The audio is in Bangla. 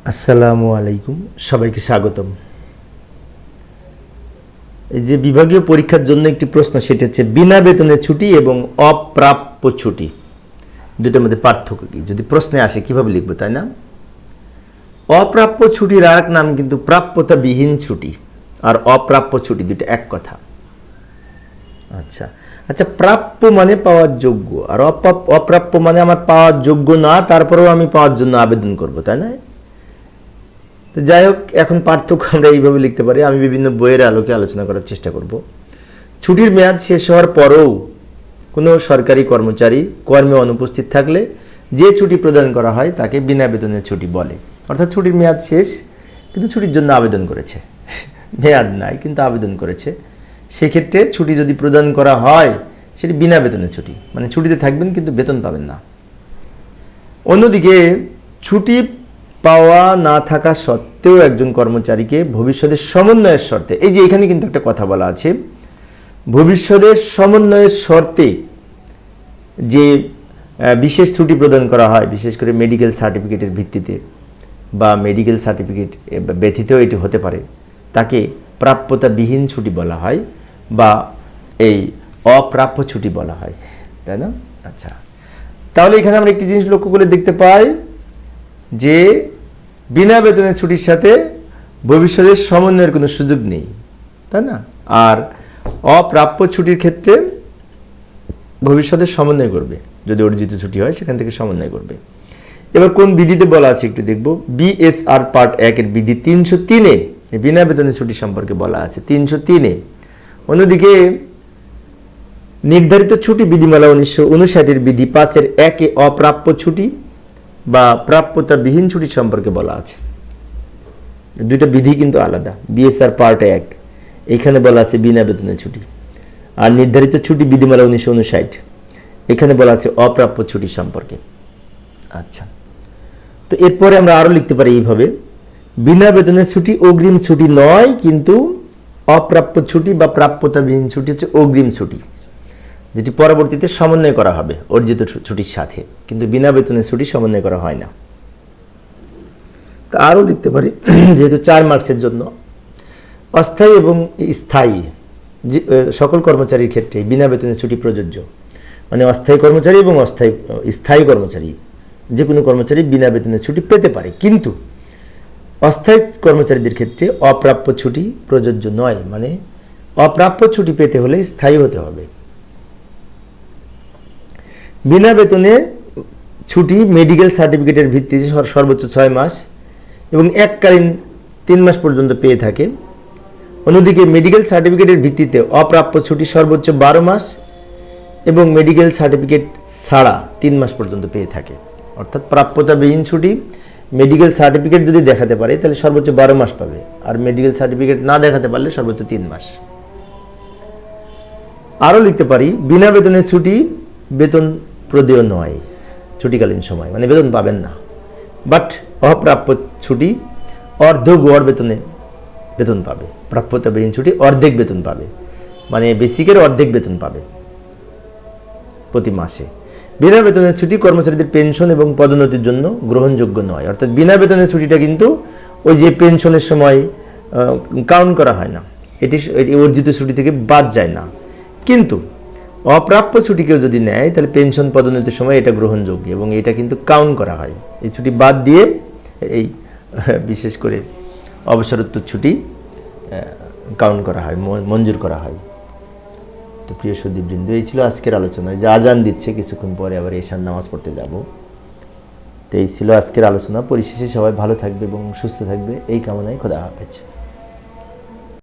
আসসালামু আলাইকুম, সবাইকে স্বাগতম। এই যে বিভাগীয় পরীক্ষার জন্য একটি প্রশ্ন, সেটা হচ্ছে বিনা বেতনের ছুটি এবং অপ্রাপ্য ছুটি দুটোর মধ্যে পার্থক্য কি? যদি প্রশ্নে আসে কিভাবে লিখবো, তাই না? অপ্রাপ্য ছুটির আর এক নাম কিন্তু প্রাপ্যতাবিহীন ছুটি, আর অপ্রাপ্য ছুটি দুটো এক কথা। আচ্ছা আচ্ছা, প্রাপ্য মানে পাওয়ার যোগ্য, আর অপ্রাপ্য মানে আমার পাওয়ার যোগ্য না, তারপরেও আমি পাওয়ার জন্য আবেদন করব, তাই না? তো যাই হোক, এখন পার্থক্য আমরা এইভাবে লিখতে পারি। আমি বিভিন্ন বইয়ের আলোকে আলোচনা করার চেষ্টা করব। ছুটির মেয়াদ শেষ হওয়ার পরেও কোনো সরকারি কর্মচারী কর্মে অনুপস্থিত থাকলে যে ছুটি প্রদান করা হয় তাকে বিনা বেতনের ছুটি বলে। অর্থাৎ ছুটির মেয়াদ শেষ, কিন্তু ছুটির জন্য আবেদন করেছে, মেয়াদ নাই কিন্তু আবেদন করেছে, সেক্ষেত্রে ছুটি যদি প্রদান করা হয় সেটি বিনা বেতনের ছুটি, মানে ছুটিতে থাকবেন কিন্তু বেতন পাবেন না। অন্যদিকে ছুটি পাওয়া না থাকা সত্ত্বেও একজন কর্মচারীকে ভবিষ্যতের সমন্বয়ের শর্তে, এই যে এখানে কিন্তু একটা কথা বলা আছে, ভবিষ্যতের সমন্বয়ের শর্তে যে বিশেষ ছুটি প্রদান করা হয়, বিশেষ করে মেডিকেল সার্টিফিকেটের ভিত্তিতে বা মেডিকেল সার্টিফিকেট ব্যতীতও এটি হতে পারে, তাকে প্রাপ্যতাবিহীন ছুটি বলা হয় বা এই অপ্রাপ্য ছুটি বলা হয়, তাই না? আচ্ছা, তাহলে এখানে আমরা একটি জিনিস লক্ষ্য করে দেখতে পাই যে বিনা বেতনের ছুটির সাথে ভবিষ্যতের সমন্বয়ের কোনো সুযোগ নেই, তাই না? আর অপ্রাপ্য ছুটির ক্ষেত্রে ভবিষ্যতের সমন্বয় করবে, যদি অর্জিত ছুটি হয় সেখান থেকে সমন্বয় করবে। এবার কোন বিধিতে বলা আছে একটু দেখব। বিএসআর পার্ট 1 এর বিধি 303-এ বিনা বেতনের ছুটি সম্পর্কে বলা আছে, 303-এ। অন্যদিকে নির্ধারিত ছুটি বিধিমালা 1959-এর বিধি 5-এর 1-এ অপ্রাপ্য ছুটি বা প্রাপ্যতাবিহীন ছুটি সম্পর্কে বলা আছে। দুইটা বিধি কিন্তু আলাদা। বিএসআর পার্ট 1 এখানে বলা আছে বিনা বেতনের ছুটি, আর নির্ধারিত ছুটি বিধিমালা 1959 এখানে বলা আছে অপ্রাপ্য ছুটি সম্পর্কে। আচ্ছা, তো এরপরে আমরা আরো লিখতে পারি এইভাবে, বিনা বেতনের ছুটি অগ্রিম ছুটি নয়, কিন্তু অপ্রাপ্য ছুটি বা প্রাপ্যতাবিহীন ছুটি হচ্ছে অগ্রিম ছুটি, যেটি পরবর্তীতে সমন্বয় করা হবে অর্জিত ছুটির সাথে, কিন্তু বিনা বেতনের ছুটি সমন্বয় করা হয় না। তা আরও লিখতে পারি, যেহেতু 4 মার্কসের জন্য অস্থায়ী এবং স্থায়ী সকল কর্মচারীর ক্ষেত্রে বিনা বেতনের ছুটি প্রযোজ্য, মানে অস্থায়ী কর্মচারী এবং স্থায়ী কর্মচারী যে কোনো কর্মচারী বিনা বেতনের ছুটি পেতে পারে, কিন্তু অস্থায়ী কর্মচারীদের ক্ষেত্রে অপ্রাপ্য ছুটি প্রযোজ্য নয়, মানে অপ্রাপ্য ছুটি পেতে হলে স্থায়ী হতে হবে। বিনা বেতনে ছুটি মেডিকেল সার্টিফিকেটের ভিত্তিতে সর্বোচ্চ 6 মাস এবং এককালীন 3 মাস পর্যন্ত পেয়ে থাকে। অন্যদিকে মেডিকেল সার্টিফিকেটের ভিত্তিতে অপ্রাপ্য ছুটি সর্বোচ্চ 12 মাস এবং মেডিকেল সার্টিফিকেট ছাড়া 3 মাস পর্যন্ত পেয়ে থাকে। অর্থাৎ প্রাপ্যতাবিহীন ছুটি মেডিকেল সার্টিফিকেট যদি দেখাতে পারে তাহলে সর্বোচ্চ 12 মাস পাবে, আর মেডিকেল সার্টিফিকেট না দেখাতে পারলে সর্বোচ্চ 3 মাস। আরও লিখতে পারি, বিনা বেতনের ছুটি বেতন প্রদেয় নয় ছুটিকালীন সময়, মানে বেতন পাবেন না। বাট অপ্রাপ্য ছুটি অর্ধ গড় বেতনে বেতন পাবে। প্রাপ্যতাবিহীন ছুটি অর্ধেক বেতন পাবে, মানে বেসিকের অর্ধেক বেতন পাবে প্রতি মাসে। বিনা বেতনের ছুটি কর্মচারীদের পেনশন এবং পদোন্নতির জন্য গ্রহণযোগ্য নয়। অর্থাৎ বিনা বেতনের ছুটিটা কিন্তু ওই যে পেনশনের সময় কাউন্ট করা হয় না, এটি অর্জিত ছুটি থেকে বাদ যায় না। কিন্তু অপ্রাপ্য ছুটি কেউ যদি নেয় তাহলে পেনশন পদোন্নতির সময় এটা গ্রহণযোগ্য এবং এটা কিন্তু কাউন্ট করা হয়। এই ছুটি বাদ দিয়ে এই বিশেষ করে অবসরোত্তর ছুটি কাউন্ট করা হয়, মঞ্জুর করা হয়। তো প্রিয় সুধীবৃন্দ, এই ছিল আজকের আলোচনা। যে আজান দিচ্ছে, কিছুক্ষণ পরে আবার এশার নামাজ পড়তে যাব। তো এই ছিল আজকের আলোচনা। পরিশেষে সবাই ভালো থাকবে এবং সুস্থ থাকবে এই কামনায় খোদা হাফেজ।